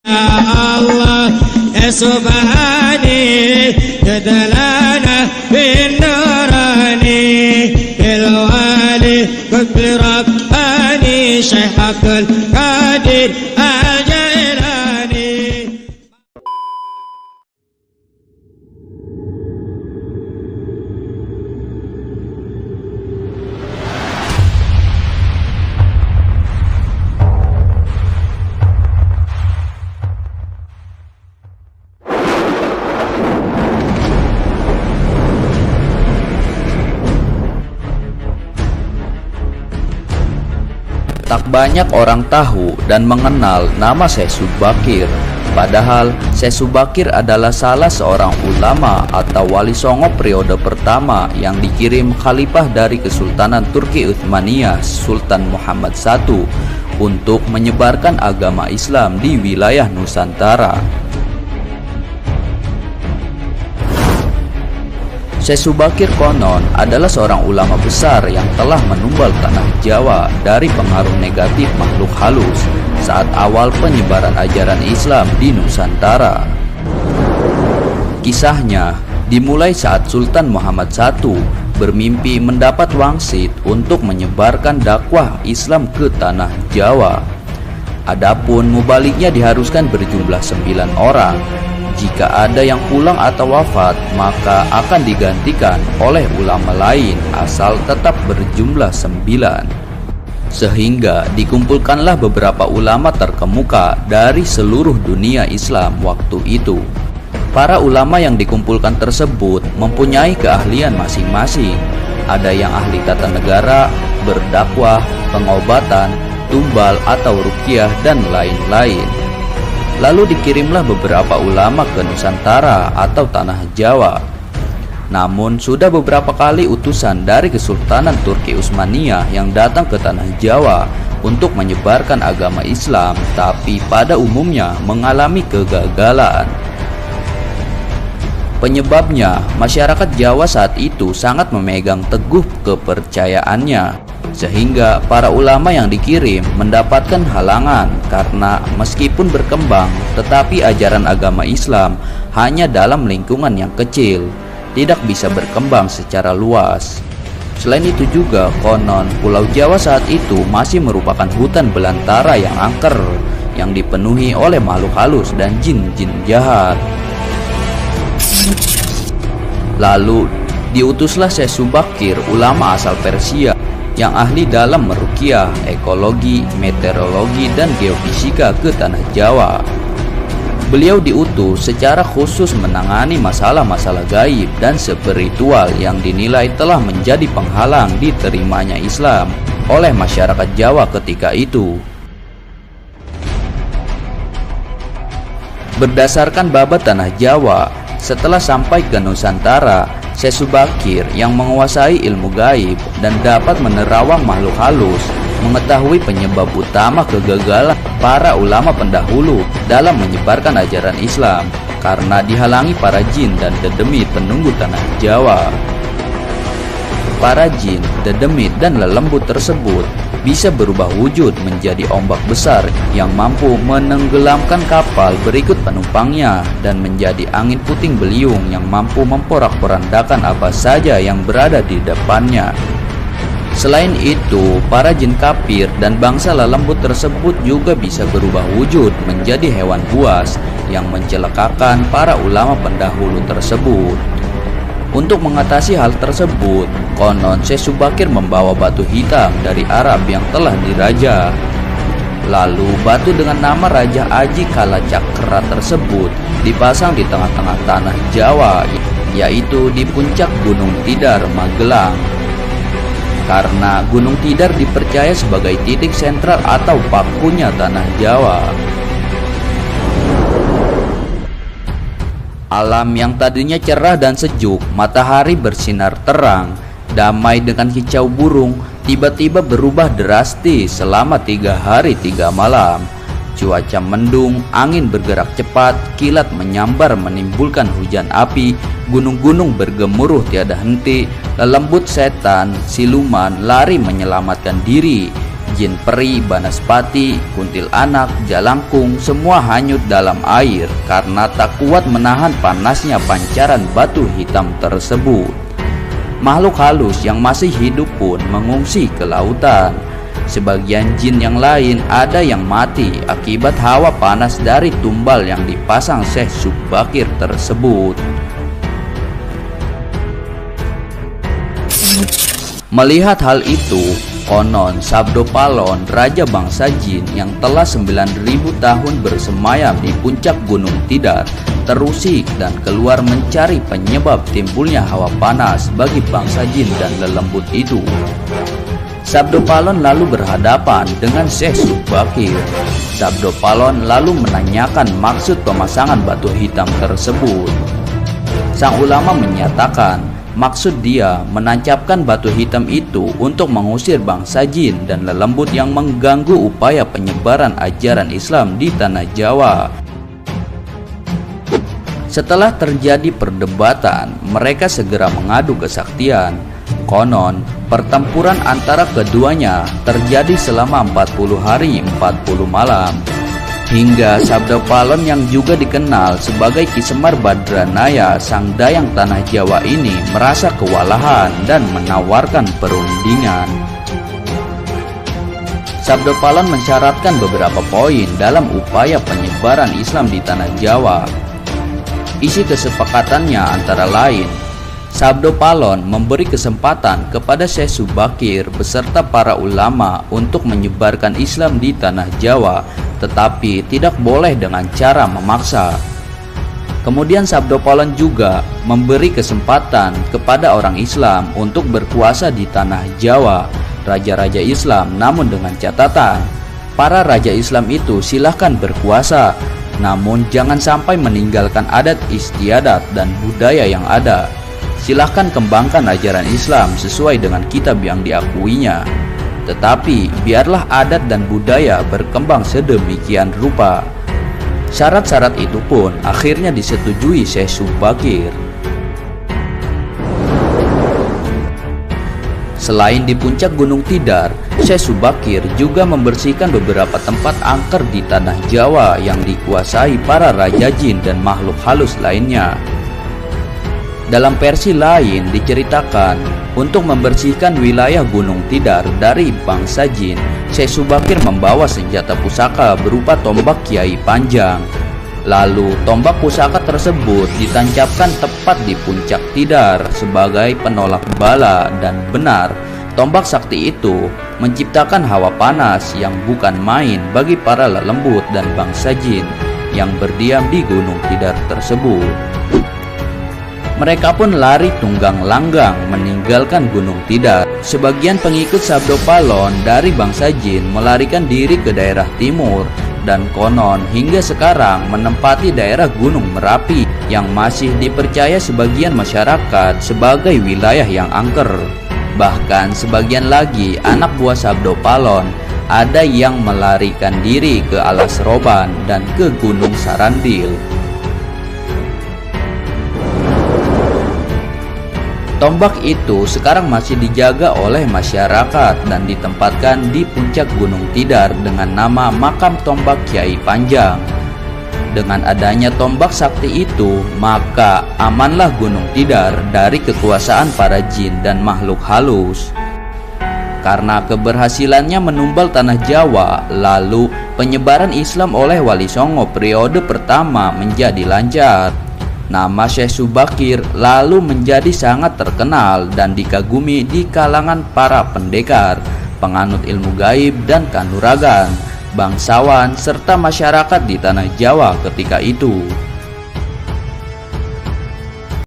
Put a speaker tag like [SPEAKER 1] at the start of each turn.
[SPEAKER 1] Allah ya subhani jadalana bin nurani bil wali qutbi rabbani syaikh qadir al-jailani.
[SPEAKER 2] Tak banyak orang tahu dan mengenal nama Syekh Subakir. Padahal Syekh Subakir adalah salah seorang ulama atau wali songo periode pertama yang dikirim khalifah dari Kesultanan Turki Utsmaniyah Sultan Muhammad I untuk menyebarkan agama Islam di wilayah Nusantara. Syekh Subakir konon adalah seorang ulama besar yang telah menumbal tanah Jawa dari pengaruh negatif makhluk halus saat awal penyebaran ajaran Islam di Nusantara. Kisahnya dimulai saat Sultan Muhammad I bermimpi mendapat wangsit untuk menyebarkan dakwah Islam ke tanah Jawa. Adapun mubaliknya diharuskan berjumlah 9 orang. Jika ada yang pulang atau wafat, maka akan digantikan oleh ulama lain asal tetap berjumlah 9. Sehingga dikumpulkanlah beberapa ulama terkemuka dari seluruh dunia Islam waktu itu. Para ulama yang dikumpulkan tersebut mempunyai keahlian masing-masing. Ada yang ahli tata negara, berdakwah, pengobatan, tumbal atau ruqyah, dan lain-lain. Lalu dikirimlah beberapa ulama ke Nusantara atau tanah Jawa. Namun sudah beberapa kali utusan dari Kesultanan Turki Utsmaniyah yang datang ke tanah Jawa untuk menyebarkan agama Islam, tapi pada umumnya mengalami kegagalan. Penyebabnya, masyarakat Jawa saat itu sangat memegang teguh kepercayaannya, sehingga para ulama yang dikirim mendapatkan halangan karena meskipun berkembang, tetapi ajaran agama Islam hanya dalam lingkungan yang kecil, tidak bisa berkembang secara luas. Selain itu juga konon Pulau Jawa saat itu masih merupakan hutan belantara yang angker, yang dipenuhi oleh makhluk halus dan jin-jin jahat. Lalu diutuslah Syekh Subakir, ulama asal Persia yang ahli dalam meruqyah, ekologi, meteorologi, dan geofisika ke tanah Jawa. Beliau diutus secara khusus menangani masalah-masalah gaib dan spiritual yang dinilai telah menjadi penghalang diterimanya Islam oleh masyarakat Jawa ketika itu. Berdasarkan babat tanah Jawa, setelah sampai ke Nusantara, Syekh Subakir yang menguasai ilmu gaib dan dapat menerawang makhluk halus mengetahui penyebab utama kegagalan para ulama pendahulu dalam menyebarkan ajaran Islam karena dihalangi para jin dan dedemit penunggu tanah Jawa. Para jin, dedemit, dan lelembut tersebut bisa berubah wujud menjadi ombak besar yang mampu menenggelamkan kapal berikut penumpangnya dan menjadi angin puting beliung yang mampu memporak-porandakan apa saja yang berada di depannya. Selain itu, para jin kafir dan bangsa lelembut tersebut juga bisa berubah wujud menjadi hewan buas yang mencelakakan para ulama pendahulu tersebut. Untuk mengatasi hal tersebut, konon Syekh Subakir membawa batu hitam dari Arab yang telah dirajah. Lalu batu dengan nama Raja Aji Kalacakra tersebut dipasang di tengah-tengah tanah Jawa, yaitu di puncak Gunung Tidar, Magelang. Karena Gunung Tidar dipercaya sebagai titik sentral atau pakunya tanah Jawa. Alam yang tadinya cerah dan sejuk, matahari bersinar terang, damai dengan kicau burung, tiba-tiba berubah drastis selama 3 hari 3 malam. Cuaca mendung, angin bergerak cepat, kilat menyambar menimbulkan hujan api, gunung-gunung bergemuruh tiada henti, lelembut setan, siluman lari menyelamatkan diri, Jin peri, banaspati, kuntilanak, jalangkung semua hanyut dalam air karena tak kuat menahan panasnya pancaran batu hitam tersebut. Makhluk halus yang masih hidup pun mengungsi ke lautan. Sebagian jin yang lain ada yang mati akibat hawa panas dari tumbal yang dipasang Syekh Subakir tersebut. Melihat hal itu, konon Sabdopalon, raja bangsa jin yang telah 9.000 tahun bersemayam di puncak Gunung Tidar, terusik dan keluar mencari penyebab timbulnya hawa panas bagi bangsa jin dan lelembut itu. Sabdopalon lalu berhadapan dengan Syekh Subakir. Sabdopalon lalu menanyakan maksud pemasangan batu hitam tersebut. Sang ulama menyatakan maksud dia menancapkan batu hitam itu untuk mengusir bangsa jin dan lelembut yang mengganggu upaya penyebaran ajaran Islam di tanah Jawa. Setelah terjadi perdebatan, mereka segera mengadu kesaktian. Konon, pertempuran antara keduanya terjadi selama 40 hari 40 malam. Hingga Sabdopalon yang juga dikenal sebagai Ki Semar Badranaya, sang dayang tanah Jawa ini merasa kewalahan dan menawarkan perundingan. Sabdopalon mensyaratkan beberapa poin dalam upaya penyebaran Islam di tanah Jawa. Isi kesepakatannya antara lain, Sabdopalon memberi kesempatan kepada Syekh Subakir beserta para ulama untuk menyebarkan Islam di tanah Jawa, tetapi tidak boleh dengan cara memaksa. Kemudian Sabdopalon juga memberi kesempatan kepada orang Islam untuk berkuasa di tanah Jawa, raja-raja Islam, namun dengan catatan, para raja Islam itu silahkan berkuasa, namun jangan sampai meninggalkan adat istiadat dan budaya yang ada. Silahkan kembangkan ajaran Islam sesuai dengan kitab yang diakuinya, tetapi biarlah adat dan budaya berkembang sedemikian rupa. Syarat-syarat itu pun akhirnya disetujui Syekh Subakir. Selain di puncak Gunung Tidar, Syekh Subakir juga membersihkan beberapa tempat angker di tanah Jawa yang dikuasai para raja jin dan makhluk halus lainnya. Dalam versi lain diceritakan, untuk membersihkan wilayah Gunung Tidar dari bangsa jin, Syekh Subakir membawa senjata pusaka berupa tombak Kiai Panjang. Lalu tombak pusaka tersebut ditancapkan tepat di puncak Tidar sebagai penolak bala, dan benar, tombak sakti itu menciptakan hawa panas yang bukan main bagi para lelembut dan bangsa jin yang berdiam di Gunung Tidar tersebut. Mereka pun lari tunggang langgang meninggalkan Gunung Tidar. Sebagian pengikut Sabdopalon dari bangsa jin melarikan diri ke daerah timur, dan konon hingga sekarang menempati daerah Gunung Merapi yang masih dipercaya sebagian masyarakat sebagai wilayah yang angker. Bahkan sebagian lagi anak buah Sabdopalon ada yang melarikan diri ke Alas Roban dan ke Gunung Sarandil. Tombak itu sekarang masih dijaga oleh masyarakat dan ditempatkan di puncak Gunung Tidar dengan nama Makam Tombak Kiai Panjang. Dengan adanya tombak sakti itu, maka amanlah Gunung Tidar dari kekuasaan para jin dan makhluk halus. Karena keberhasilannya menumbal tanah Jawa, lalu penyebaran Islam oleh Wali Songo periode pertama menjadi lancar. Nama Syekh Subakir lalu menjadi sangat terkenal dan dikagumi di kalangan para pendekar, penganut ilmu gaib dan kanuragan, bangsawan serta masyarakat di tanah Jawa ketika itu.